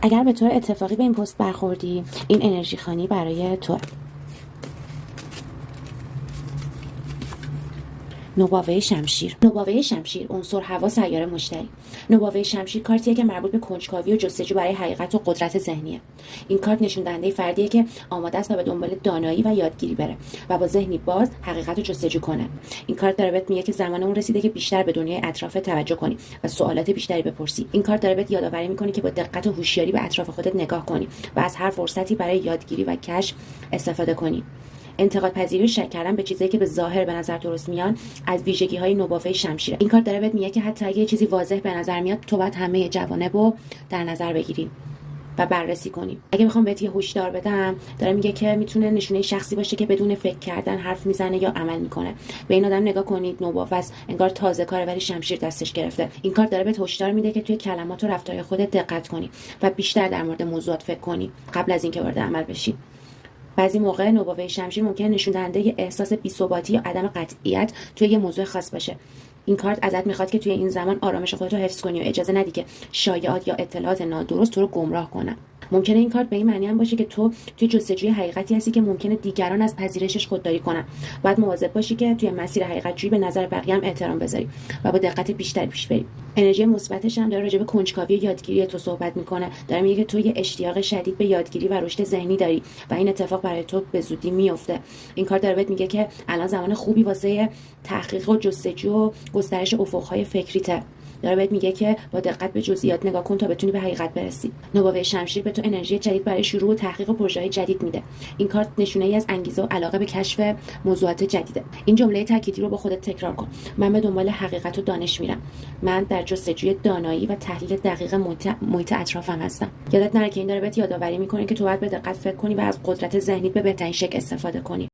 اگر به طور اتفاقی به این پست برخوردی، این انرژی خوانی برای تو. نوباوه شمشیر. نوباوه شمشیر عنصر هوا، سیاره مشتری. نوباوه شمشیر کارتیه که مربوط به کنجکاوی و جستجو برای حقیقت و قدرت ذهنیه. این کارت نشون دهنده فردیه که آماده است تا به دنبال دانایی و یادگیری بره و با ذهنی باز حقیقت رو جستجو کنه. این کارت داره بهت میگه که زمان اون رسیده که بیشتر به دنیای اطراف توجه کنی و سوالات بیشتری بپرسی. این کارت داره بهت یادآوری میکنه که با دقت و هوشیاری به اطراف خودت نگاه کنی و از هر فرصتی برای یادگیری و کشف استفاده کنی. انتقاد پذیری و شک کردن به چیزایی که به ظاهر به نظر درست میان از ویژگی‌های نوباوه شمشیره. این کارت داره بهت میگه که حتی اگه چیزی واضح به نظر میاد، تو باید همه جوانب رو در نظر بگیری و بررسی کنی. اگه بخوام بهت یه هشدار بدم، داره میگه که میتونه نشونه شخصی باشه که بدون فکر کردن حرف میزنه یا عمل میکنه. به این آدم نگاه کنید، نوباوه است، انگار تازه کاره ولی شمشیر دستش گرفته. این کارت داره بهت هشدار میده که توی کلمات و رفتار خودت دقت کنی و بیشتر در مورد موضوعات فکر کنی قبل از اینکه وارد عمل بشی. بعضی موقع نوباوه شمشیر ممکنه نشون دهنده احساس بی‌ثباتی یا عدم قطعیت توی یه موضوع خاص باشه. این کارت ازت میخواد که توی این زمان آرامش خودت رو حفظ کنی و اجازه ندی که شایعات یا اطلاعات نادرست تو رو گمراه کنن. ممکنه این کارت به این معنی هم باشه که تو توی جستجوی حقیقتی هستی که ممکنه دیگران از پذیرشش خودداری کنن. باید مواظب باشی که توی مسیر حقیقت جویی به نظر بقیه هم احترام بذاری و با دقت بیشتر پیش بری. انرژی مثبتش هم داره راجع به کنجکاوی و یادگیری تو صحبت میکنه. داره میگه که تو یه اشتیاق شدید به یادگیری و رشد ذهنی داری و این اتفاق برای تو به زودی میفته. این کارت داره بهت میگه که الان زمان خوبی واسه تحقیق و جستجو و گسترش افق‌های فکریته. داره بهت میگه که با دقت به جزئیات نگاه کن تا بتونی به حقیقت برسی. نوباوه شمشیر به تو انرژی جدید برای شروع و تحقیق و پروژه‌های جدید میده. این کارت نشونه‌ای از انگیزه و علاقه به کشف موضوعات جدیده. این جمله تأکیدی رو با خودت تکرار کن: من به دنبال حقیقت و دانش میرم. من در جستجوی دانایی و تحلیل دقیق محیط اطرافم هستم. یادت نره که این داره بهت یادآوری میکنه که تو باید به دقت فکر کنی و از قدرت ذهنیت به بهترین شکل استفاده کنی.